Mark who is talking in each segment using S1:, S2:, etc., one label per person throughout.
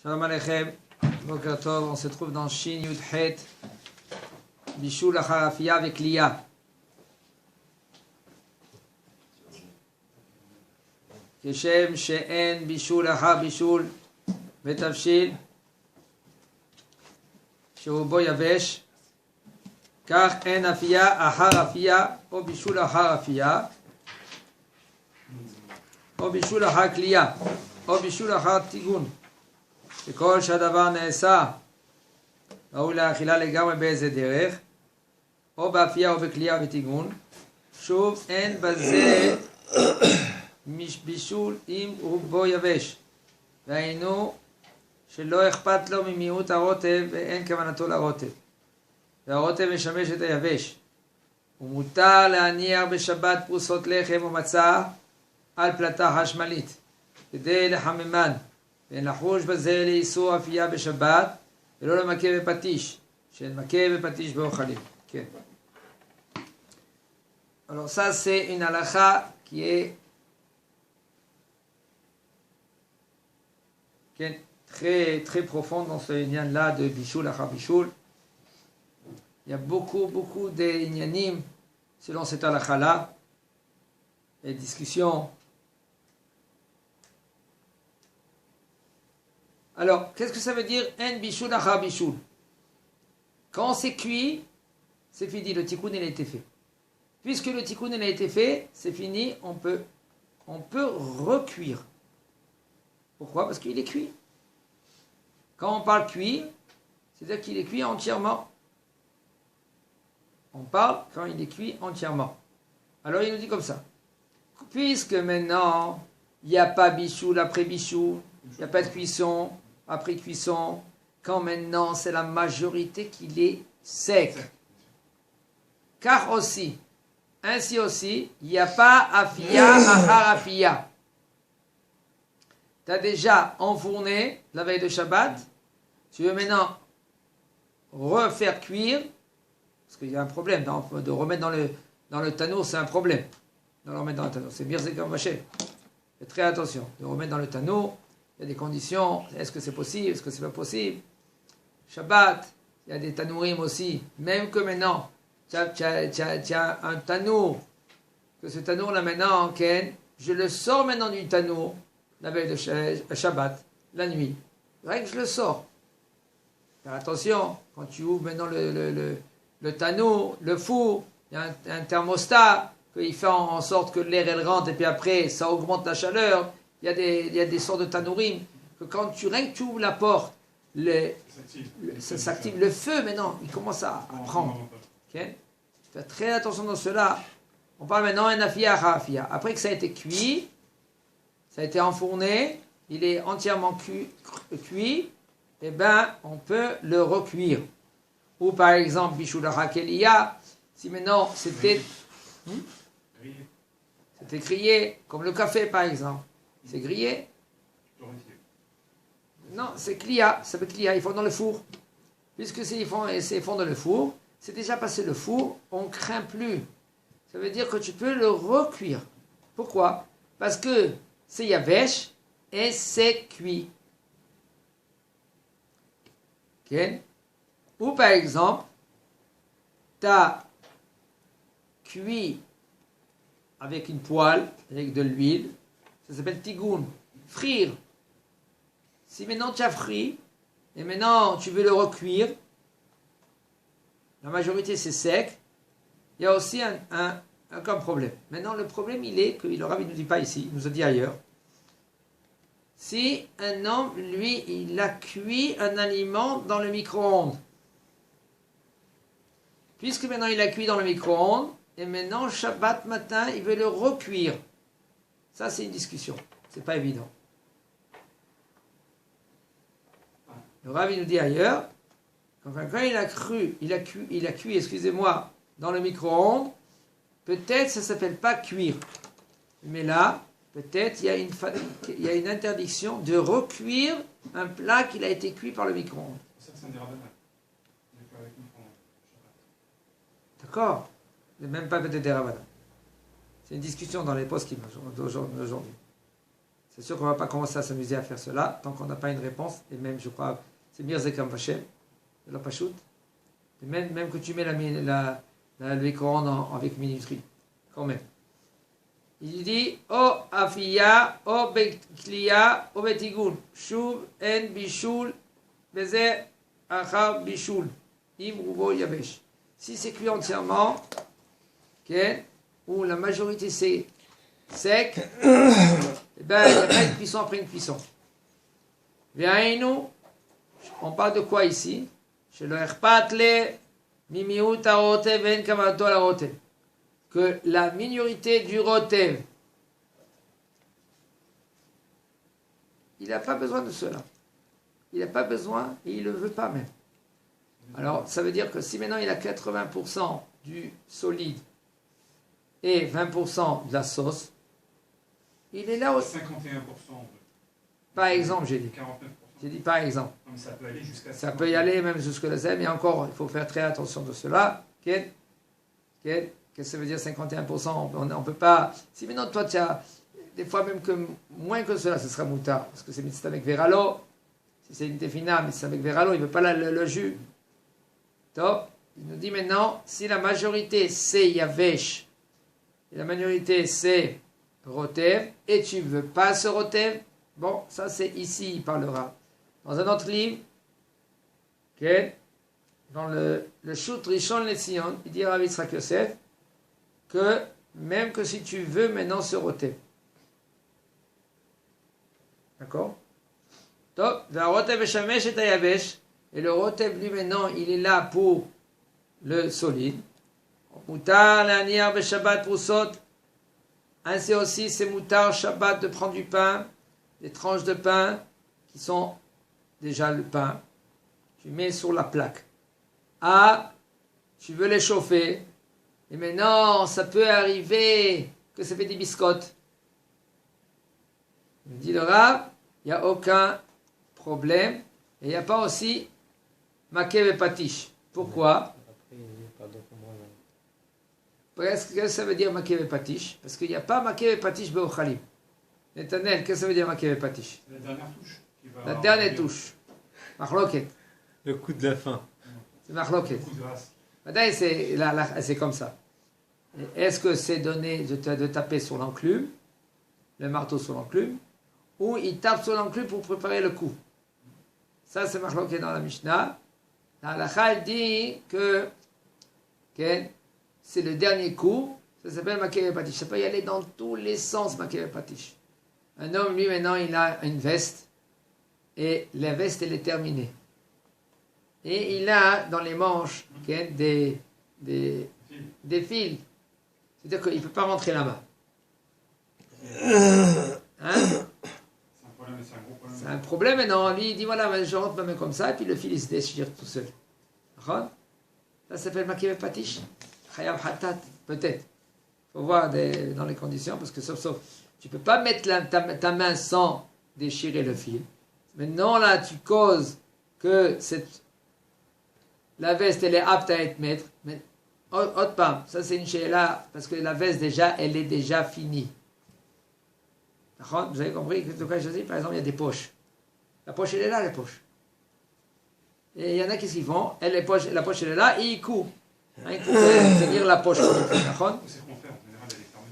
S1: Shalom Aleichem, Boker Tov, on se trouve dans Shin Yud Het, Bishul Acharafia avec Lia. כשם שאין בישול אחר בישול ותבשיל שהוא בו יבש, כך אין אפייה אחר אפייה או בישול אחר אפייה או בישול אחר כלייה או בישול אחר טיגון, שכל שהדבר נעשה ראוי לאכילה לגמרי באיזה דרך, או באפייה או בכלייה וטיגון, שוב אין בזה בישול אם רובו יבש, והיינו שלא אכפת לו ממיעוט הרוטב ואין כוונתו לרוטב, והרוטב משמש את היבש, ומותר להניח בשבת פרוסות לחם או מצה על פלטה חשמלית כדי לחממן, ואין לחוש בזה לאיסור אפייה בשבת ולא למכה בפטיש, שאין מכה בפטיש באוכלים. כן. Alors ça c'est une halakha qui est très, très profonde dans ce inyan-là de Bishul Achar Bishul. Il y a beaucoup d'inyanim selon cette halakha-là, et discussions. Alors, qu'est-ce que ça veut dire En Bishul Achar Bishul? Quand c'est cuit, c'est fini, le tikkun il a été fait. Puisque le tikkun il a été fait, c'est fini, on peut recuire. Pourquoi? Parce qu'il est cuit. Quand on parle cuit, c'est-à-dire qu'il est cuit entièrement. On parle quand il est cuit entièrement. Alors il nous dit comme ça. Puisque maintenant, il n'y a pas bichoul après bichoul, il n'y a pas de cuisson après cuisson, quand maintenant c'est la majorité qu'il est sec. Car aussi, ainsi aussi, il n'y a pas afiya achar afiya. Tu as déjà enfourné la veille de Shabbat, tu veux maintenant refaire cuire, parce qu'il y a un problème, de remettre dans le tanour, c'est un problème. De le remettre dans le tanour, c'est bien comme vaché. Faites très attention, de remettre dans le tanour, il y a des conditions, est-ce que c'est possible, est-ce que c'est pas possible. Shabbat, il y a des tanourim aussi, même que maintenant, tu as un tanour, que ce tanour là maintenant, Ken, je le sors maintenant du tanour, la veille de Shabbat, la nuit. Rien que je le sors. Faire attention, quand tu ouvres maintenant le tanour, le four, il y a un thermostat, qu'il fait en sorte que l'air elle rentre et puis après ça augmente la chaleur. Il y a des sortes de tanourim, que quand rien que tu ouvres la porte, ça s'active. Le feu maintenant, il commence à prendre. Okay? Fais très attention dans cela. On parle maintenant d'un afiya achar. Après que ça a été cuit, ça a été enfourné, il est entièrement cuit, et ben on peut le recuire. Ou par exemple, Bishul Achar Keliya, si maintenant c'était grillé, comme le café par exemple, c'est grillé. Non, c'est Kliya, ça veut Kliya, ils font dans le four. Puisque ils font dans le four, c'est déjà passé le four, on ne craint plus. Ça veut dire que tu peux le recuire. Pourquoi? Parce que c'est yavesh et c'est cuit. Okay? Ou par exemple, tu as cuit avec une poêle, avec de l'huile, ça s'appelle tigoun, frire. Si maintenant tu as frit, et maintenant tu veux le recuire, la majorité c'est sec, il y a aussi un problème. Maintenant le problème il est, que le Rav ne nous dit pas ici, il nous a dit ailleurs. Si un homme, lui, il a cuit un aliment dans le micro-ondes, puisque maintenant il a cuit dans le micro-ondes, et maintenant Shabbat matin, il veut le recuire. Ça c'est une discussion, c'est pas évident. Le Rav il nous dit ailleurs, quand il a cuit, excusez-moi, dans le micro-ondes, peut-être ça s'appelle pas cuire, mais là, peut-être il y a une interdiction de recuire un plat qui a été cuit par le micro-ondes.
S2: Ça, c'est un dérabana.
S1: D'accord? Mais même pas peut-être des rabbanan. C'est une discussion dans les poskim d'aujourd'hui. C'est sûr qu'on ne va pas commencer à s'amuser à faire cela tant qu'on n'a pas une réponse. Et même, je crois, c'est Mirzekam Vachem, de la Pachout. Même que tu mets le Coran avec minuterie, quand même. Il dit O afiya, o bekliya, o betigun, shuv en bishul, beze achar bishul, im rubo yabesh. Si c'est cuit entièrement, okay, ou la majorité c'est sec, eh ben, il n'y a pas une cuisson après une cuisson. Viens-nous, on parle de quoi ici? Chez le Erpatle, Mimiut Arotev, Ven Kamato Arotev. Que la minorité du Rotev, il n'a pas besoin de cela. Il n'a pas besoin et il ne le veut pas même. Alors, ça veut dire que si maintenant il a 80% du solide et 20% de la sauce, il est là aussi.
S2: 51%.
S1: Par exemple, j'ai dit.
S2: 49%.
S1: J'ai dit par exemple.
S2: Non, mais ça peut aller jusqu'à
S1: Ça peut y aller même jusqu'à la zème, mais encore, il faut faire très attention de cela. Qu'est-ce que ça veut dire 51%? On ne peut pas. Si maintenant toi tu as des fois même que moins que cela, ce sera moutard, parce que c'est mitzvah avec veralo. Si c'est une tefina, mitzvah avec veralo, il ne veut pas le jus. Top. Il nous dit maintenant, si la majorité c'est yavesh, et la minorité c'est rotev, et tu ne veux pas ce rotev, bon, ça c'est ici, il parlera. Dans un autre livre, dans le Shut Rishon LeZion, il dit à Rav Yitzhak Yosef que même que si tu veux maintenant ce rotev. D'accord? Donc, et le rotev lui maintenant, il est là pour le solide. Ainsi aussi, c'est moutar Shabbat de prendre du pain, des tranches de pain qui sont déjà le pain. Tu mets sur la plaque. Ah, tu veux les chauffer. Et maintenant, ça peut arriver que ça fait des biscottes. Il dit le Rav, il n'y a aucun problème. Et il n'y a pas aussi makev et patish. Pourquoi? Qu'est-ce que ça veut dire makev et patish? Parce qu'il n'y a pas makev et patish be'ochalim. Netanel, qu'est-ce que ça veut dire makev et patish?
S2: C'est la dernière touche.
S1: La dernière touche. Machloket.
S3: Le coup de la fin.
S1: C'est machloket.
S2: Le coup de grâce.
S1: Maintenant, c'est comme ça. Est-ce que c'est donné de taper sur l'enclume, le marteau sur l'enclume, ou il tape sur l'enclume pour préparer le coup? Ça, c'est machloket dans la Mishnah. La halakha, elle dit que c'est le dernier coup. Ça s'appelle makev et patish. Ça peut y aller dans tous les sens, makev et patish. Un homme, lui, maintenant, il a une veste, et la veste, elle est terminée. Et il a dans les manches des fils. C'est-à-dire qu'il ne peut pas rentrer la main. Hein?
S2: C'est un problème, c'est un gros problème.
S1: C'est un problème maintenant. Lui, il dit voilà, je rentre ma main comme ça, et puis le fil, il se déchire tout seul. Ça s'appelle makev et patish. Chayam hatat, peut-être. Il faut voir dans les conditions, parce que sauf. Tu ne peux pas mettre ta main sans déchirer le fil. Maintenant, là, tu causes que la veste, elle est apte à être maître. Mais, autre part, ça c'est une chéla, parce que la veste, déjà, elle est déjà finie. Vous avez compris de quoi je dis? Par exemple, il y a des poches. La poche, elle est là, la poche. Et il y en a qui s'y font, la poche, elle est là, et ils coupent. Ils coupent, c'est-à-dire la poche.
S2: C'est ce qu'on fait, en général, elle est fermée.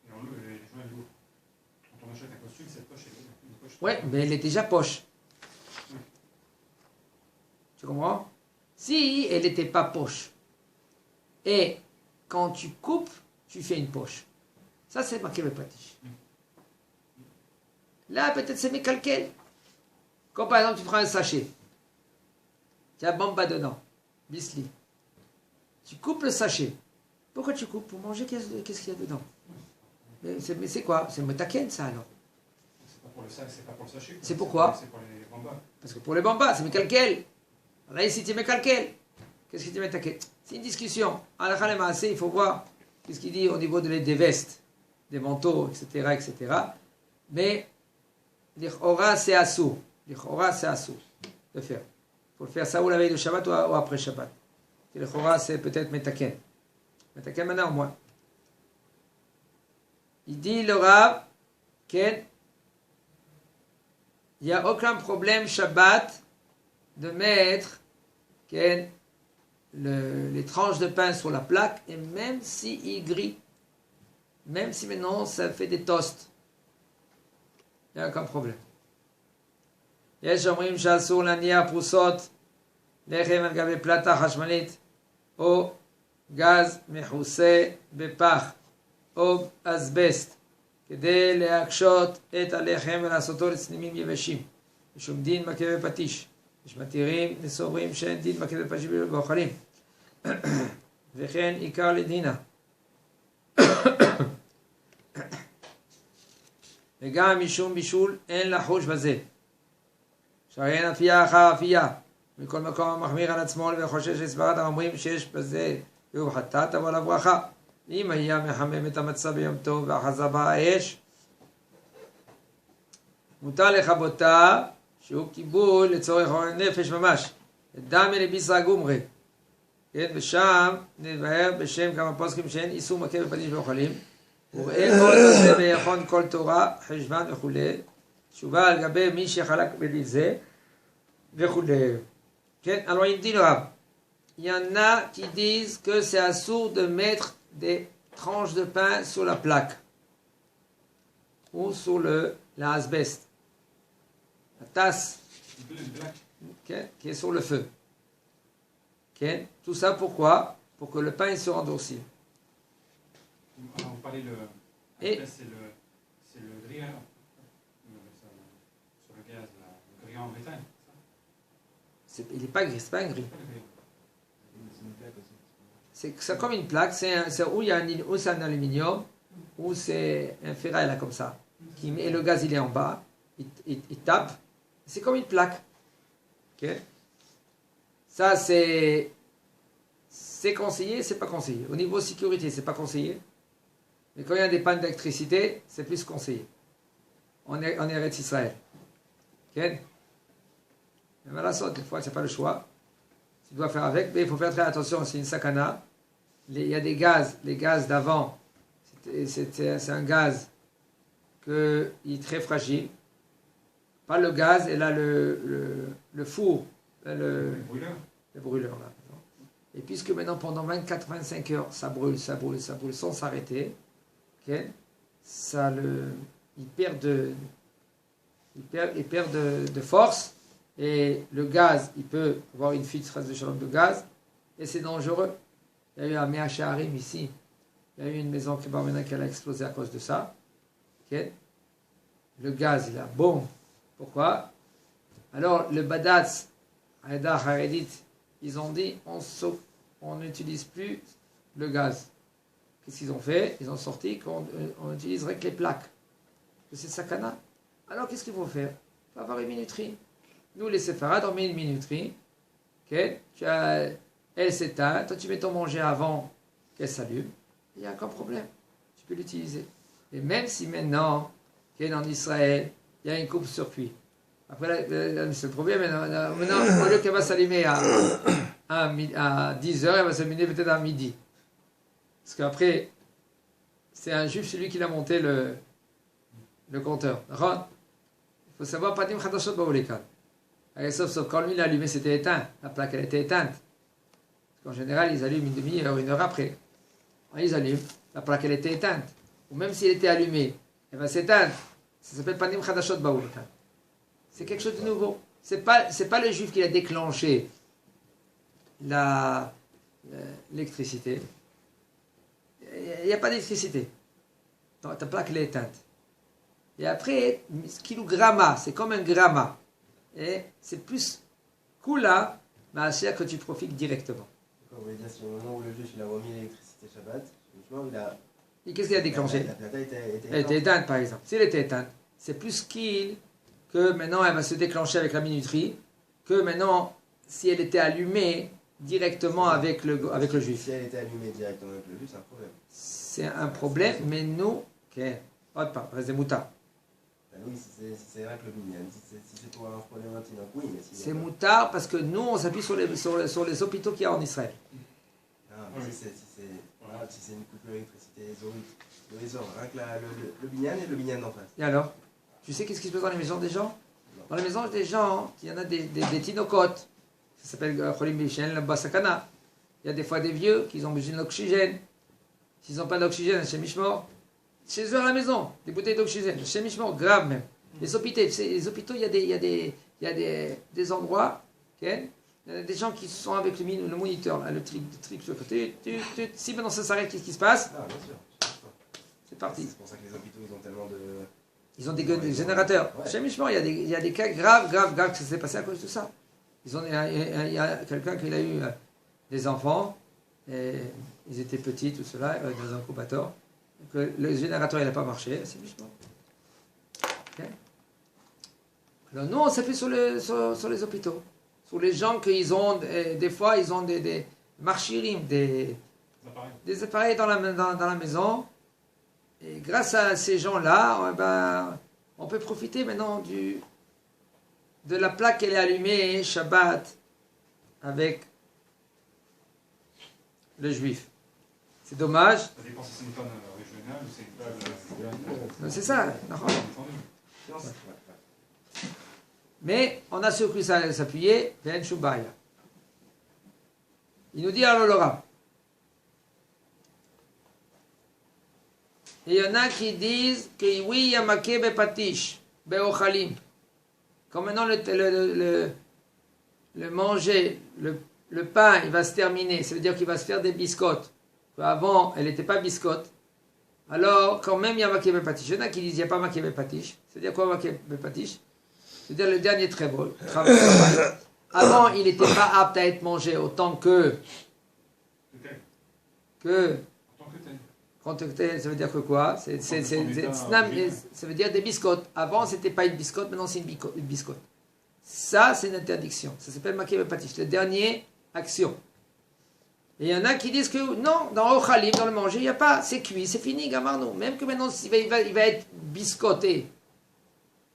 S2: Et les gens, ils l'ouvrent. Quand on achète un costume, cette poche, elle est une poche.
S1: Oui, mais elle est déjà poche. Tu comprends? Si elle n'était pas poche, et quand tu coupes, tu fais une poche. Ça, c'est makev et patish. Là, peut-être c'est mécalquel. Comme par exemple, tu prends un sachet. Tu as bamba dedans. Bisli. Tu coupes le sachet. Pourquoi tu coupes? Pour manger, qu'est-ce qu'il y a dedans? Mais c'est quoi? C'est metaken, ça, alors.
S2: C'est pas pour le sachet.
S1: C'est pourquoi?
S2: C'est pour les bambas.
S1: Parce que pour les bambas, c'est mécalquel. Là, ici, tu mets calquel. Qu'est-ce qu'il te met taquet? C'est une discussion. À la il faut voir ce qu'il dit au niveau des vestes, des manteaux, etc., etc. Mais, l'Ichora, c'est assou. L'Ichora, c'est assou. De faire. Il faut le faire ça ou la veille de Shabbat ou après Shabbat. L'Ichora, c'est peut-être metaken. Metaken maintenant, au moins. Il dit, le Rav, Ken, il n'y a aucun problème Shabbat de mettre les tranches de pain sur la plaque, et même s'il grille, même si maintenant ça fait des toasts, il n'y a aucun problème. יש אומרים שאסור להניח פרוסות לחם על גבי פלטה חשמלית או גז מכוסה בפח או אסבסט כדי להקשות את הלחם ולעשותו לצנימים יבשים. משום דין מכה בפטיש. יש מתירים וסוברים שאין דין מכה בפטיש באוכלים. וכן עיקר לדינה. וגם משום בישול אין לחוש בזה. שהרי אין אפייה אחר אפייה. מכל מקום המחמיר על עצמו וחושש לסברת האומרים שיש בזה והוא חטאת אבל הברכה. אם היה מחמם את המצה ביום טוב ואחזה בה האש, מותר לכבותה שהוא קיבול לצורך אורן נפש ממש. דמי לביסרא גומרי. כן, ושם נבהר בשם כמה פוסקים שאין איסור מכה בפטיש ואוכלים. וראה כל זה ביכון כל תורה, חשבן וכו'. תשובה על גבי מי שחלק בזה וכו'. כן, alors il dit le Rav, il y en a qui disent que c'est assourd de mettre des tranches de pain sur la plaque ou sur la asbeste, la tasse okay, qui est sur le feu. Okay. Tout ça pourquoi? Pour que le pain il se endurcisse.
S2: Alors, vous parlez
S1: Et
S2: c'est le grilleur sur le gaz, le grilleur en Bretagne.
S1: il n'est pas gris, c'est pas un gris. C'est comme une plaque, c'est où il y a où c'est un aluminium, ou c'est un ferraille là comme ça. Et le gaz il est en bas, il tape, c'est comme une plaque. Okay. Ça c'est conseillé, c'est pas conseillé. Au niveau sécurité, c'est pas conseillé. Mais quand il y a des pannes d'électricité, c'est plus conseillé. On est Eretz Israël. Okay. Mais voilà, ça, des fois, c'est pas le choix. Tu dois faire avec, mais il faut faire très attention, c'est une sakana. Il y a des gaz, les gaz d'avant, c'est un gaz qui est très fragile. Pas le gaz, et là le four, le brûleur. Là. Et puisque maintenant, pendant 24-25 heures, ça brûle, sans s'arrêter, okay, il perd de force. Et le gaz, il peut avoir une fuite de gaz, et c'est dangereux. Il y a eu un Mea Shearim ici, il y a eu une maison qui a explosé à cause de ça. Okay. Le gaz, il a bon. Pourquoi? Alors, le Badatz, Aïda Haredit, ils ont dit, on n'utilise plus le gaz. Qu'est-ce qu'ils ont fait? Ils ont sorti qu'on utiliserait que les plaques. Que c'est sakana. Alors, qu'est-ce qu'il faut faire? Il faut avoir une minuterie. Nous, les séfarades, on met une minuterie. Okay. Elle s'éteint. Toi, tu mets ton manger avant qu'elle s'allume. Il n'y a aucun problème. Tu peux l'utiliser. Et même si maintenant, en Israël, il y a une coupe-circuit. Après, c'est le problème. Maintenant, au lieu qu'elle va s'allumer à 10 heures, elle va s'allumer peut-être à midi. Parce qu'après, c'est un juif, celui qui a monté le compteur. D'accord? Il faut savoir, Padim Khadashot Baoulekad. Sauf quand lui l'a allumé, c'était éteint. La plaque, elle était éteinte. Parce qu'en général, ils allument une demi-heure, une heure après. Quand ils allument, la plaque, elle était éteinte. Ou même si elle était allumée, elle va s'éteindre. Ça s'appelle Panim Khadashot Baoulekad. C'est quelque chose de nouveau. C'est pas le juif qui a déclenché l'électricité. Il n'y a pas d'électricité. Ta plaque, elle est éteinte. Et après, kilogramma, c'est comme un gramma. Et c'est plus kula, mais c'est que tu profites directement.
S3: Vous voulez dire, si au moment où le juif il a remis l'électricité Shabbat,
S1: et qu'est-ce qu'il a déclenché?
S3: La plata
S1: elle était éteinte, par exemple. Si elle était éteinte, c'est plus qu'il que maintenant elle va se déclencher avec la minuterie, que maintenant, si elle était allumée directement avec le juif.
S3: Si elle était allumée directement avec le juif, c'est un problème.
S1: C'est un problème, mais nous, ok, pas, reste des moutard.
S3: Oui, c'est vrai que le binyan, si c'est pour avoir problématique, oui, mais si
S1: c'est moutard parce que nous, on s'appuie sur les hôpitaux qu'il y a en Israël.
S3: Ah, mais si c'est une coupe d'électricité rien que le binyan et le binyan d'en face.
S1: Et alors? Tu sais qu'est-ce qui se passe dans les maisons des gens?
S3: Non.
S1: Dans la maison des gens, il y en a des tinocotes. Ça s'appelle Cholim Bishen, le Basakana. Il y a des fois des vieux qui ont besoin d'oxygène. S'ils n'ont pas d'oxygène, chez Mishmor, chez eux à la maison, des bouteilles d'oxygène, chez Mishmor, grave même. Les hôpitaux, il y a des endroits, okay, il y a des gens qui sont avec le moniteur, là, le truc sur le côté. Si maintenant ça s'arrête, qu'est-ce qui se passe?
S3: Ah, bien sûr.
S1: C'est parti.
S3: C'est pour ça que les hôpitaux, ils ont tellement de...
S1: Ils ont des générateurs.
S3: Ouais.
S1: Chez Mishmor, il y a des cas graves que ça s'est passé à cause de ça. Il y a quelqu'un qui a eu des enfants, et ils étaient petits, tout cela, dans un incubateur. Que le générateur n'a pas marché, c'est Mishmor. Okay. Alors nous, on s'appuie sur les hôpitaux, sur les gens qui ont, des fois, ils ont des marchirim, des appareils dans la maison. Et grâce à ces gens-là, on peut profiter maintenant de la plaque qu'elle est allumée Shabbat avec le juif. C'est dommage.
S2: Ça dépend si c'est une tonne régionale ou c'est une plaque.
S1: C'est ça. Mais on a sur quoi s'appuyer, Ven Shubaya. Il nous dit alors le Rav. Et il y en a qui disent que oui, il y a maké bepatish, beochalim. Quand maintenant le manger, le pain, il va se terminer, ça veut dire qu'il va se faire des biscottes. Avant, elle n'était pas biscotte. Alors, quand même, il y a maké bepatish. Il y en a qui disent qu'il n'y a pas maké bepatish. C'est-à-dire quoi maké bepatish? C'est-à-dire le dernier travail. Avant, il n'était pas apte à être mangé autant que ça veut dire que quoi? Ça veut dire des biscottes. Avant, c'était pas une biscotte, maintenant c'est une biscotte. Ça, c'est une interdiction. Ça s'appelle maké bepatish. La dernière action. Et il y en a qui disent que non, dans Ochalim, dans le manger, il n'y a pas. C'est cuit, c'est fini, gamarno. Même que maintenant, il va être biscotté.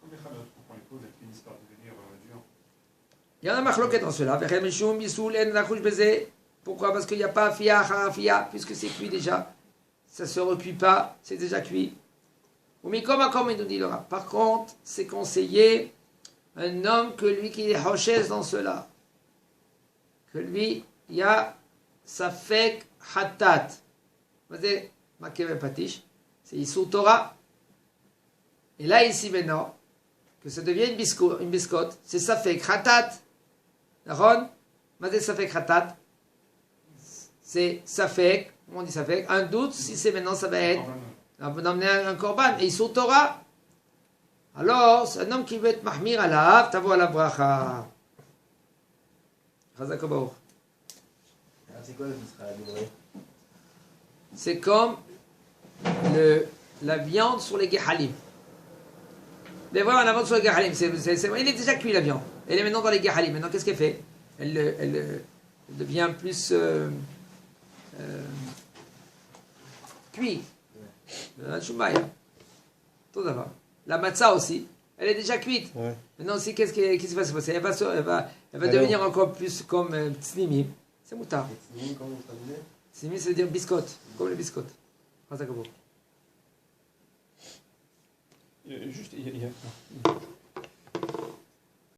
S2: Comme les chalotes, on prend les pauses, elles finissent par devenir dures.
S1: Il y en a marloquet dans cela. Pourquoi? Parce qu'il n'y a pas fia, puisque c'est cuit déjà. Ça ne se recuit pas, c'est déjà cuit. Comme il nous dit le Rav. Par contre, c'est conseillé un homme que lui qui est hochès dans cela. Que lui, il y a safek hatat. C'est makev patish. C'est Issou Torah. Et là, ici maintenant, que ça devient une biscotte, c'est safek hatat. Ron, c'est safek hatat. C'est safek. Comment on dit safek? Un doute si c'est maintenant ça va être. On peut emmener un korban. Et Issou Torah. Alors, c'est un homme qui veut être mahmir alav, tavo ala bracha. Chazak Baruch.
S3: C'est quoi le qui sera amélioré?
S1: C'est comme la viande sur les gehalim. Mais voilà, la viande sur les gehalim, il est déjà cuit la viande. Elle est maintenant dans les gehalim. Maintenant, qu'est-ce qu'elle fait? Elle devient plus cuit. Tout d'abord. La matzah aussi, elle est déjà cuite.
S4: Ouais.
S1: Maintenant aussi, qu'est-ce qui va se passer? Elle va devenir encore plus comme tsnimi. C'est moutard.
S3: Et Tzimim, comment vous traduisez?
S1: Tsnimi, ça veut dire biscotte, comme les biscottes.
S4: Juste, il y a...